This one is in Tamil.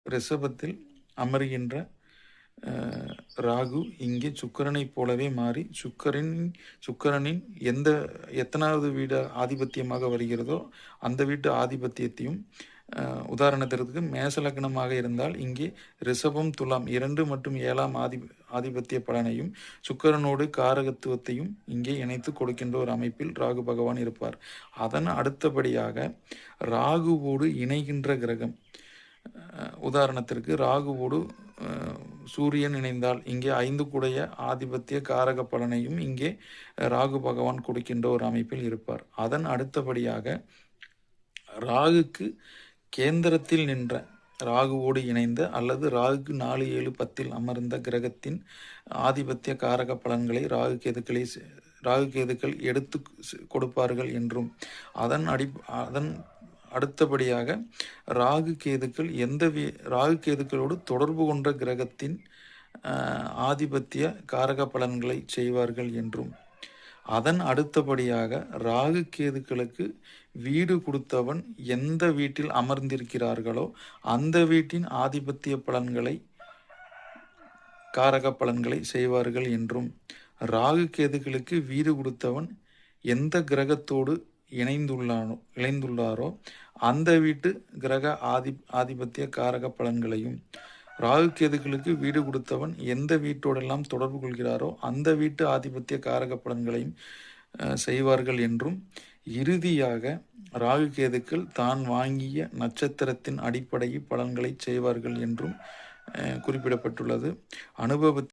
ரிஷபத்தில் அமர்கின்ற ராகு இங்கே சுக்கிரனைப் போலவே மாறி சுக்கிரனின் எத்தனாவது வீடு ஆதிபத்தியமாக வருகிறதோ அந்த வீட்டு ஆதிபத்தியத்தையும், உதாரணத்திற்கு மேச லக்னமாக இருந்தால் இங்கே ரிஷபம் துலாம் 2 மற்றும் 7ஆம் ஆதிபத்திய பலனையும் சுக்கிரனோடு காரகத்துவத்தையும் இங்கே இணைத்து கொடுக்கின்ற ஒரு அமைப்பில் ராகு பகவான் இருப்பார். அதன் அடுத்தபடியாக ராகுவோடு இணைகின்ற கிரகம், உதாரணத்திற்கு ராகுவோடு சூரியன் இணைந்தால் இங்கே 5 கூடைய ஆதிபத்திய காரக பலனையும் இங்கே ராகு பகவான் கொடுக்கின்ற ஒரு அமைப்பில் இருப்பார். அதன் அடுத்தபடியாக ராகுக்கு கேந்திரத்தில் நின்ற ராகுவோடு இணைந்த அல்லது ராகுக்கு 4, 7, 10 அமர்ந்த கிரகத்தின் ஆதிபத்திய காரக பலன்களை ராகு கேதுக்கள் எடுத்து கொடுப்பார்கள் என்றும், அதன் அடுத்தபடியாக ராகு கேதுக்களோடு தொடர்பு கொண்ட கிரகத்தின் ஆதிபத்திய காரக பலன்களை செய்வார்கள் என்றும், அதன் அடுத்தபடியாக ராகு கேதுக்களுக்கு வீடு கொடுத்தவன் எந்த வீட்டில் அமர்ந்திருக்கிறார்களோ அந்த வீட்டின் ஆதிபத்திய பலன்களை காரக பலன்களை செய்வார்கள் என்றும், ராகு கேதுக்களுக்கு வீடு கொடுத்தவன் எந்த கிரகத்தோடு இணைந்துள்ளாரோ அந்த வீட்டு கிரக ஆதிபத்திய காரக பலன்களையும், ராகு கேதுக்களுக்கு வீடு கொடுத்தவன் எந்த வீட்டோடெல்லாம் தொடர்பு கொள்கிறாரோ அந்த வீட்டு ஆதிபத்திய காரக பலன்களையும் செய்வார்கள் என்றும், இறுதியாக ராகு கேதுக்கள் தான் வாங்கிய நட்சத்திரத்தின் அடிப்படையில் பலன்களை செய்வார்கள் என்றும் குறிப்பிடப்பட்டுள்ளது.